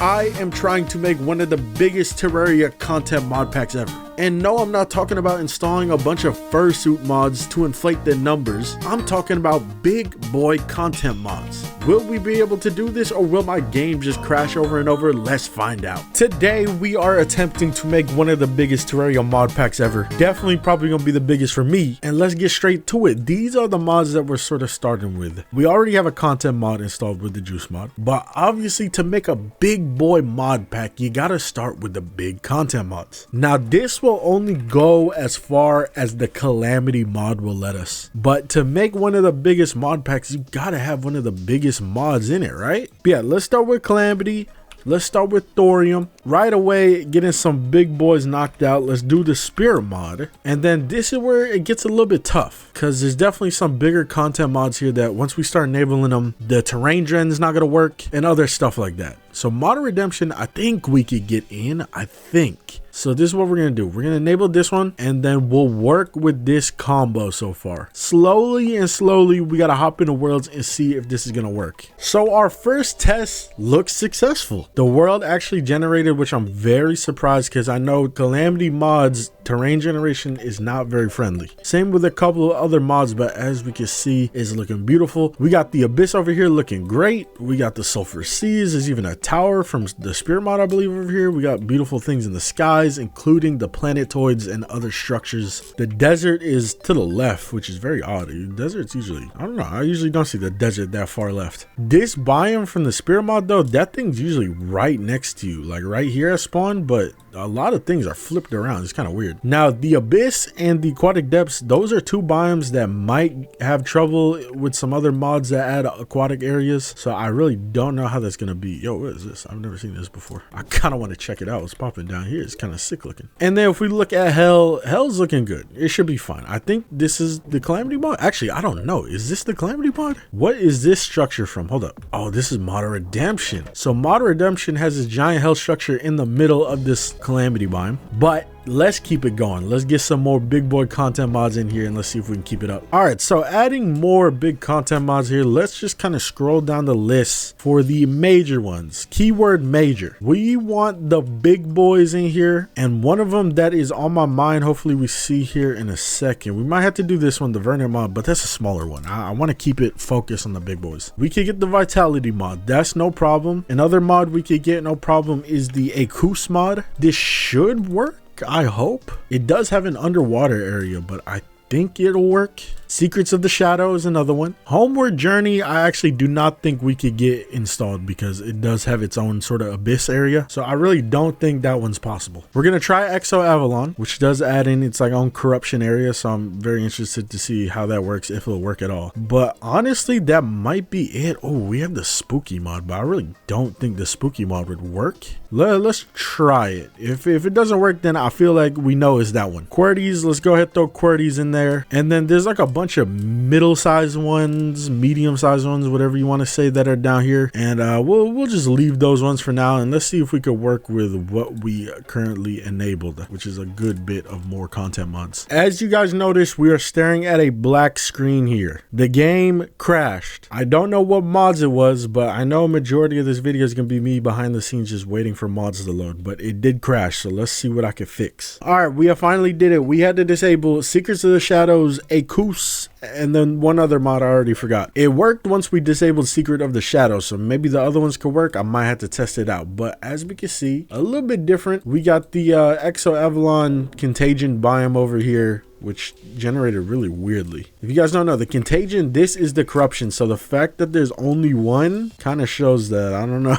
I am trying to make one of the biggest Terraria content mod packs ever. And no, I'm not talking about installing a bunch of fursuit mods to inflate the numbers. I'm talking about big boy content mods. Will we be able to do this, or will my game just crash over and over? Let's find out. Today, we are attempting to make one of the biggest Terraria mod packs ever. Definitely probably gonna be the biggest for me. And let's get straight to it. These are the mods that we're sort of starting with. We already have a content mod installed with the juice mod, but obviously to make a big boy mod pack, you gotta start with the big content mods. Now this will only go as far as the Calamity mod will let us, but to make one of the biggest mod packs, you gotta have one of the biggest mods in it, right? But yeah, let's start with Calamity. Let's start with thorium. Right away, getting some big boys knocked out. Let's do the spirit mod. And then this is where it gets a little bit tough, because there's definitely some bigger content mods here that once we start enabling them, the terrain gen is not going to work and other stuff like that. So modern redemption, I think we could get in. I think. So this is what we're going to do. We're going to enable this one, and then we'll work with this combo so far. Slowly and slowly, we got to hop into worlds and see if this is going to work. So our first test looks successful. The world actually generated, which I'm very surprised, because I know Calamity mods terrain generation is not very friendly. Same with a couple of other mods, but as we can see, it's looking beautiful. We got the abyss over here looking great. We got the sulfur seas. There's even a tower from the spirit mod, I believe, over here. We got beautiful things in the skies, including the planetoids and other structures. The desert is to the left, which is very odd. Deserts usually, I don't know, I usually don't see the desert that far left. This biome from the spirit mod though, that thing's usually right next to you, like right here at spawn, but a lot of things are flipped around. It's kind of weird. Now the abyss and the aquatic depths, those are two biomes that might have trouble with some other mods that add aquatic areas, so I really don't know how that's gonna be. Yo, what is this? I've never seen this before. I kind of want to check it out. It's popping down here. It's kind of sick looking. And then if we look at hell's looking good. It should be fine. I think this is the Calamity mod. Actually, I don't know. Is this the Calamity mod? What is this structure from? Hold up. Oh, this is Modern Redemption. So Modern Redemption has this giant hell structure in the middle of this Calamity biome, but let's keep it going. Let's get some more big boy content mods in here and let's see if we can keep it up. All right, so adding more big content mods here. Let's just kind of scroll down the list for the major ones. Keyword major. We want the big boys in here, and one of them that is on my mind, hopefully we see here in a second. We might have to do this one, the Vernon mod, but that's a smaller one. I want to keep it focused on the big boys. We could get the Vitality mod. That's no problem. Another mod we could get no problem is the Acous mod. This should work, I hope. It does have an underwater area, but I think it'll work. Secrets of the Shadow is another one. Homeward Journey, I actually do not think we could get installed because it does have its own sort of abyss area. So I really don't think that one's possible. We're going to try Exo Avalon, which does add in its like own corruption area. So I'm very interested to see how that works, if it'll work at all. But honestly, that might be it. Oh, we have the spooky mod, but I really don't think the spooky mod would work. Let's try it. If it doesn't work, then I feel like we know it's that one. QWERTYs, let's go ahead and throw QWERTYs in there. And then there's like a bunch of middle-sized ones, medium-sized ones, whatever you want to say, that are down here, and we'll just leave those ones for now, and let's see if we could work with what we currently enabled, which is a good bit of more content mods. As you guys notice, we are staring at a black screen here. The game crashed. I don't know what mods it was, but I know a majority of this video is gonna be me behind the scenes just waiting for mods to load, but it did crash, so let's see what I can fix. All right, we have finally did it. We had to disable Secrets of the Shadows, Acous, and then one other mod I already forgot. It worked once we disabled Secret of the Shadows, so maybe the other ones could work. I might have to test it out, but as we can see, a little bit different. We got the Exo Avalon Contagion biome over here, which generated really weirdly. If you guys don't know, the Contagion, this is the corruption. So the fact that there's only one kind of shows that, I don't know.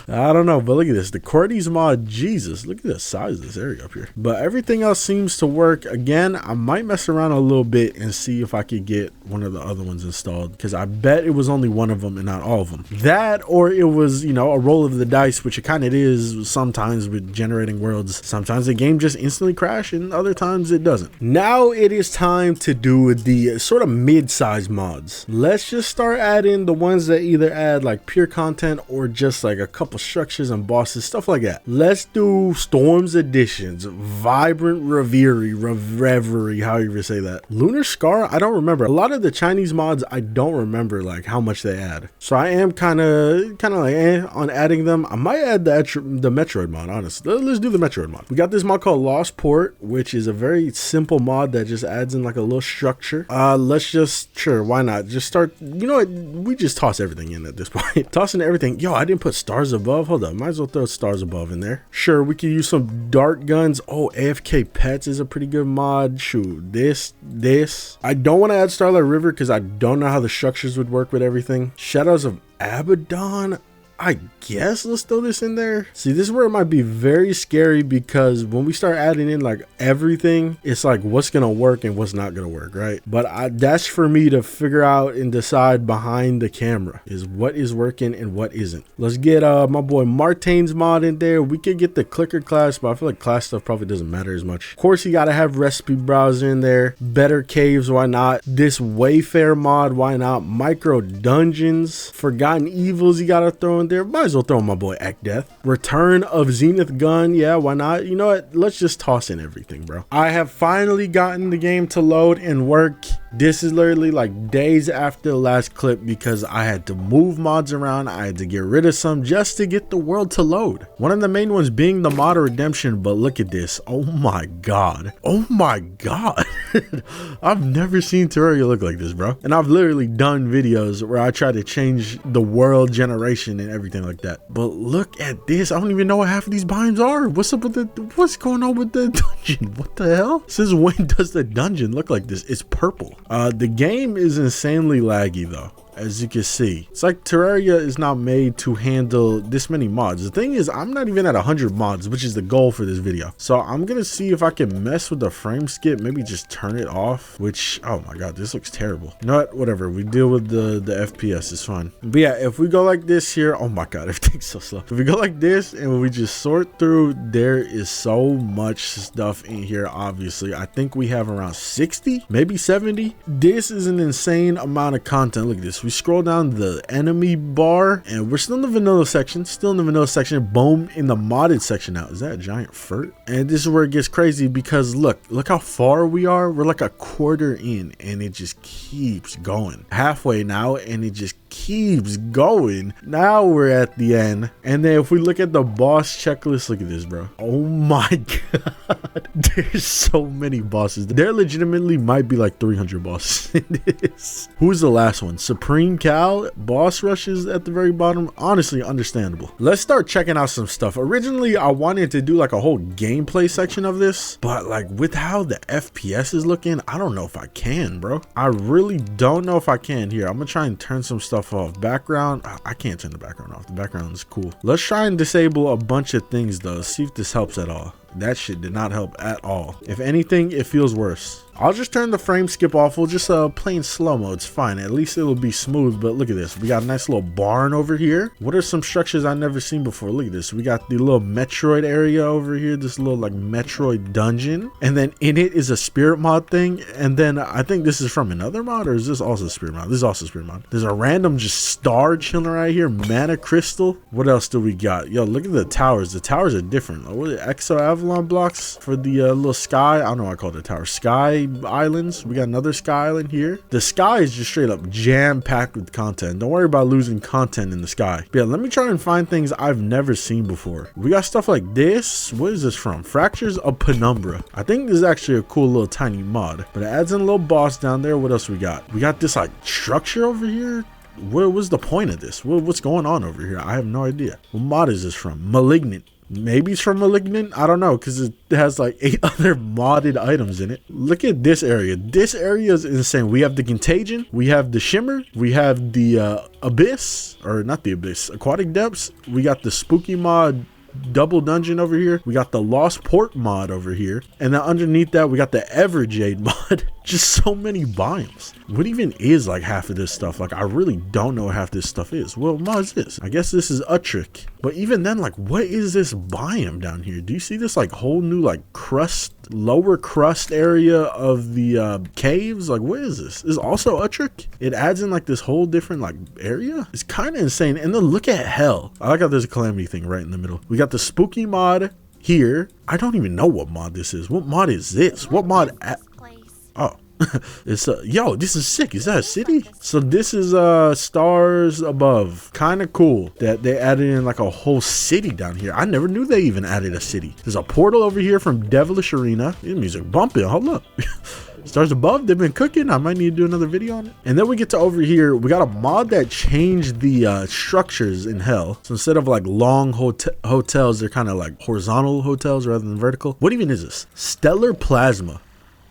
I don't know, but look at this. The QWERTYs mod, Jesus, look at the size of this area up here. But everything else seems to work. Again, I might mess around a little bit and see if I could get one of the other ones installed, because I bet it was only one of them and not all of them. That, or it was, you know, a roll of the dice, which it kind of is sometimes with generating worlds. Sometimes the game just instantly crashes and other times it doesn't. Now now it is time to do the sort of mid-size mods. Let's just start adding the ones that either add like pure content or just like a couple structures and bosses, stuff like that. Let's do Storms Editions, Vibrant Reverie, how you ever say that. Lunar Scar, I don't remember. A lot of the Chinese mods, I don't remember like how much they add. So I am kind of like on adding them. I might add the Metroid mod, honestly. Let's do the Metroid mod. We got this mod called Lost Port, which is a very simple mod that just adds in like a little structure. Let's just, sure, why not? Just start, you know what? We just toss everything in at this point. Tossing everything. Yo, I didn't put stars above. Hold up. Might as well throw stars above in there. Sure, we could use some dart guns. Oh, AFK Pets is a pretty good mod. Shoot, this. I don't want to add Starlight River because I don't know how the structures would work with everything. Shadows of Abaddon, I guess let's throw this in there. See, this is where it might be very scary because when we start adding in like everything, it's like what's gonna work and what's not gonna work, right? But that's for me to figure out and decide behind the camera is what is working and what isn't. Let's get my boy Martain's mod in there. We could get the clicker class, but I feel like class stuff probably doesn't matter as much. Of course, you gotta have recipe browser in there. Better caves, why not? This Wayfair mod, why not? Micro dungeons, Forgotten Evils, you gotta throw in there. Might as well throw my boy Act Death. Return of Zenith Gun, yeah, why not? You know what? Let's just toss in everything, bro. I have finally gotten the game to load and work. This is literally like days after the last clip because I had to move mods around. I had to get rid of some just to get the world to load. One of the main ones being the Mod of Redemption, but look at this. Oh my god. Oh my god. I've never seen Terraria look like this, bro. And I've literally done videos where I try to change the world generation and everything like that. But look at this. I don't even know what half of these biomes are. What's up with what's going on with the dungeon? What the hell? Since when does the dungeon look like this? It's purple. The game is insanely laggy though. As you can see, it's like Terraria is not made to handle this many mods. The thing is, I'm not even at 100 mods, which is the goal for this video. So I'm gonna see if I can mess with the frame skip, maybe just turn it off, which, oh my god, this looks terrible. You know what, whatever, we deal with the FPS, it's fine. But yeah, if we go like this here, oh my god, everything's so slow. If we go like this and we just sort through, there is so much stuff in here. Obviously, I think we have around 60, maybe 70. This is an insane amount of content. Look at this. We scroll down the enemy bar and we're still in the vanilla section, boom, in the modded section now. Is that a giant furt? And this is where it gets crazy because look how far we are. We're like a quarter in and it just keeps going. Halfway now and it just keeps going. Now we're at the end. And then if we look at the boss checklist, look at this, bro. Oh my god. There's so many bosses. There legitimately might be like 300 bosses in this. Who's the last one? Supreme Cal, boss rushes at the very bottom. Honestly, understandable. Let's start checking out some stuff. Originally, I wanted to do like a whole gameplay section of this, but like with how the FPS is looking, I don't know if I can, bro. I really don't know if I can. Here, I'm gonna try and turn some stuff off. Background, I can't turn the background off. The background is cool. Let's try and disable a bunch of things though. See if this helps at all. That shit did not help at all. If anything, it feels worse. I'll just turn the frame skip off. We'll just play in slow-mo. It's fine. At least it'll be smooth. But look at this. We got a nice little barn over here. What are some structures I've never seen before? Look at this. We got the little Metroid area over here. This little like Metroid dungeon. And then in it is a spirit mod thing. And then I think this is from another mod, or is this also spirit mod? This is also spirit mod. There's a random just star chilling right here. Mana crystal. What else do we got? Yo, look at the towers. The towers are different. What are Exo Avalon blocks for the little sky? I don't know what I call the tower. Sky islands. We got another sky island here. The sky is just straight up jam-packed with content. Don't worry about losing content in the sky. But yeah, let me try and find things I've never seen before. We got stuff like this. What is this from? Fractures of Penumbra. I think this is actually a cool little tiny mod, but it adds in a little boss down there. What else we got? We got this like structure over here. What was the point of this? What's going on over here? I have no idea. What mod is this from? Malignant. Maybe it's from Malignant. I don't know, because it has like 8 other modded items in it. Look at this area. This area is insane. We have the Contagion. We have the Shimmer. We have the Abyss, or not the Abyss, Aquatic Depths. We got the Spooky mod double dungeon over here. We got the Lost Port mod over here, and then underneath that we got the Everjade mod. Just so many biomes. What even is like half of this stuff? Like, I really don't know what half this stuff is. What mod is this? I guess this is Uttrick. But even then, like, what is this biome down here? Do you see this like whole new like crust, lower crust area of the caves? Like, what is this? This is also Uttrick? It adds in like this whole different like area. It's kind of insane. And then look at hell. I like how there's a calamity thing right in the middle. We got the spooky mod here. I don't even know what mod this is. What mod is this? What mod? Oh. It's yo, this is sick. Is that a city? So this is stars above. Kind of cool that they added in like a whole city down here. I never knew they even added a city. There's a portal over here from Devilish Arena. This music bumping. Hold up. Stars above, they've been cooking. I might need to do another video on it. And then we get to over here. We got a mod that changed the structures in hell. So instead of like long hotels, they're kind of like horizontal hotels rather than vertical. What even is this? Stellar Plasma.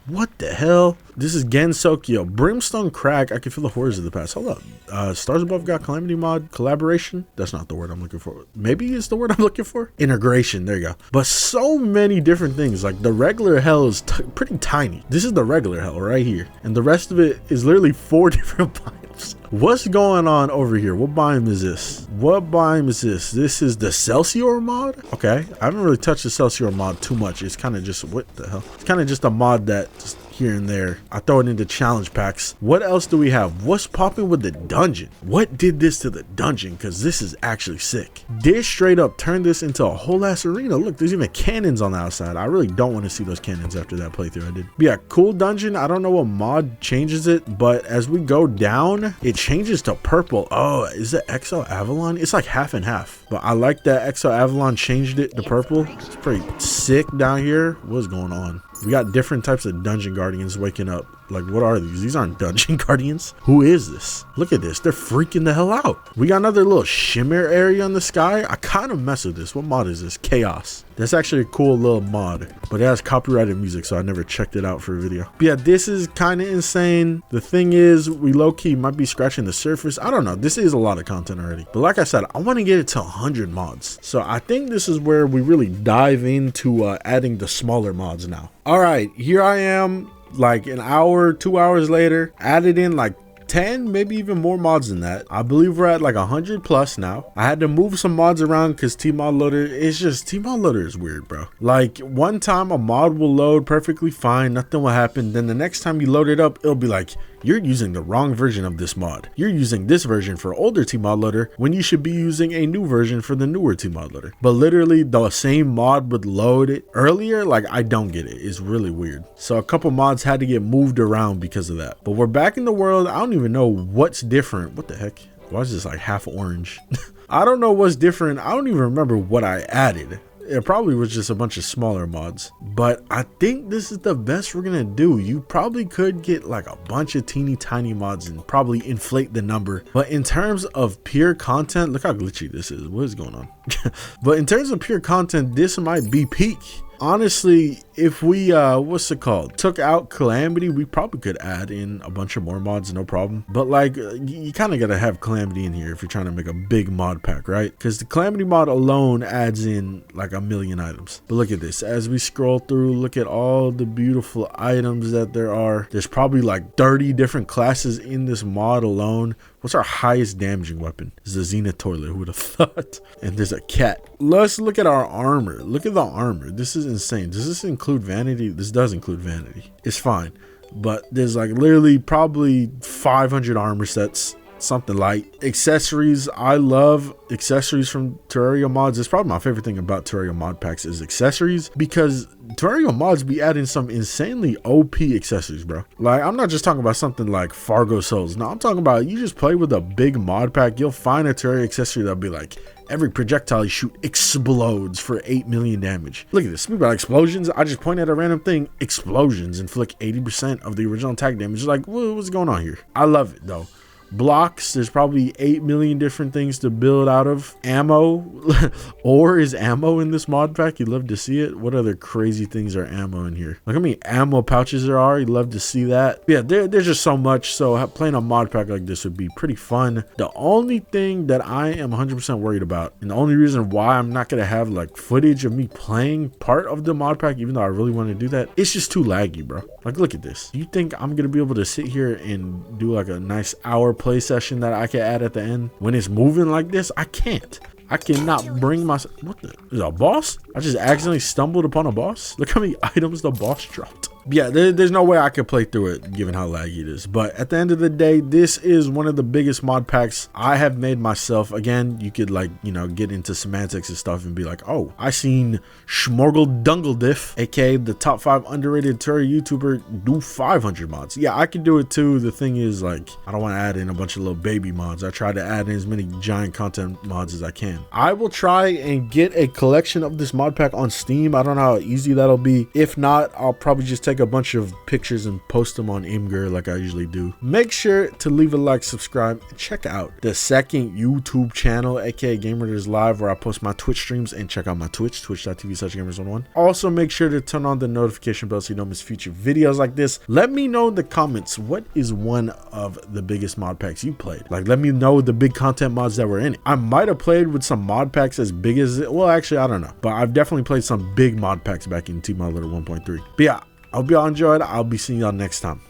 What the hell? This is Gensokyo. Brimstone Crag. I can feel the horrors of the past. Hold up. Stars Above got Calamity mod collaboration. That's not the word I'm looking for. Maybe it's the word I'm looking for. Integration. There you go. But so many different things. Like the regular hell is pretty tiny. This is the regular hell right here. And the rest of it is literally 4 different biomes. What's going on over here? What biome is this? What biome is this? This is the Celsior mod? Okay. I haven't really touched the Celsior mod too much. It's kind of just, what the hell? It's kind of just a mod that just here and there. I throw it into challenge packs. What else do we have? What's popping with the dungeon? What did this to the dungeon? Because this is actually sick. They straight up turned this into a whole ass arena. Look, there's even cannons on the outside. I really don't want to see those cannons after that playthrough I did. But yeah, cool dungeon. I don't know what mod changes it, but as we go down, it changes to purple. Oh, is it Exo Avalon? It's like half and half. But I like that Exo Avalon changed it to purple. It's pretty sick down here. What's going on? We got different types of dungeon guardians waking up. Like, what are these? These aren't dungeon guardians. Who is this? Look at this. They're freaking the hell out. We got another little shimmer area in the sky. I kind of mess with this. What mod is this? Chaos. That's actually a cool little mod, but it has copyrighted music, so I never checked it out for a video. But yeah, this is kind of insane. The thing is, we low-key might be scratching the surface. I don't know. This is a lot of content already. But like I said, I want to get it to 100 mods. So I think this is where we really dive into adding the smaller mods now. All right, here I am. Like an hour, 2 hours later, added in like 10, maybe even more mods than that. I believe we're at like 100 plus now. I had to move some mods around because Tmod Loader, it's just, Tmod Loader is weird, bro. Like one time a mod will load perfectly fine, nothing will happen. Then the next time you load it up, it'll be like, you're using the wrong version of this mod. You're using this version for older Tmod Loader when you should be using a new version for the newer Tmod Loader. But literally the same mod would load it earlier. Like, I don't get it. It's really weird. So a couple mods had to get moved around because of that. But we're back in the world. I don't even know what's different. What the heck? Why is this like half orange? I don't know what's different. I don't even remember what I added. It probably was just a bunch of smaller mods, but I think this is the best we're gonna do. You probably could get like a bunch of teeny tiny mods and probably inflate the number, but in terms of pure content, look how glitchy this is. What is going on? But in terms of pure content, this might be peak. Honestly, if we what's it called, took out Calamity, we probably could add in a bunch of more mods, no problem. But like, you kind of gotta have Calamity in here if you're trying to make a big mod pack, right? Because the Calamity mod alone adds in like a million items. But look at this. As we scroll through, look at all the beautiful items that there are. There's probably like 30 different classes in this mod alone. What's our highest damaging weapon? It's the Zenith Toilet. Who would have thought? And there's a cat. Let's look at our armor. Look at the armor. This is insane. Does this include vanity? This does include vanity. It's fine. But there's like literally probably 500 armor sets. Something light. Accessories. I love accessories from Terraria mods. It's probably my favorite thing about Terraria Modpacks is accessories, because Terraria mods be adding some insanely OP accessories, bro. Like, I'm not just talking about something like Fargo Souls. No, I'm talking about you just play with a big mod pack, you'll find a Terraria accessory that'll be like, every projectile you shoot explodes for 8 million damage. Look at this. Speaking about explosions, I just point at a random thing, explosions, inflict 80% of the original attack damage. Like, what's going on here? I love it though. blocks. There's probably 8 million different things to build out of. Ammo. Ore is ammo in this mod pack. You'd love to see it. What other crazy things are ammo in here? Look how many ammo pouches there are. You'd love to see that. Yeah, there's just so much. So playing a mod pack like this would be pretty fun. The only thing that I am 100% worried about, and the only reason why I'm not going to have like footage of me playing part of the mod pack, even though I really want to do that, it's just too laggy, bro. Like, look at this. You think I'm going to be able to sit here and do like a nice hour play session that I can add at the end when it's moving like this? I can't. I cannot bring myself. What the? Is a boss? I just accidentally stumbled upon a boss. Look how many items the boss dropped. Yeah, there's no way I could play through it given how laggy it is. But at the end of the day, this is one of the biggest mod packs I have made myself. Again, you could like, you know, get into semantics and stuff and be like, oh, I seen Schmorgle Dunglediff, aka the top 5 underrated Terraria YouTuber, do 500 mods. Yeah, I can do it too. The thing is, like, I don't want to add in a bunch of little baby mods. I try to add in as many giant content mods as I can. I will try and get a collection of this mod pack on Steam. I don't know how easy that'll be. If not, I'll probably just take a bunch of pictures and post them on Imgur like I usually do. Make sure to leave a like, subscribe, and check out the second YouTube channel, aka Gamers Live, where I post my Twitch streams, and check out my Twitch, twitch.tv/gamers11. Also, make sure to turn on the notification bell so you don't miss future videos like this. Let me know in the comments, what is one of the biggest mod packs you played? Like, let me know the big content mods that were in it. I might have played with some mod packs as big as it. Well, actually, I don't know, but I've definitely played some big mod packs back in T-Mod 1.3. But yeah, I hope y'all enjoyed. I'll be seeing y'all next time.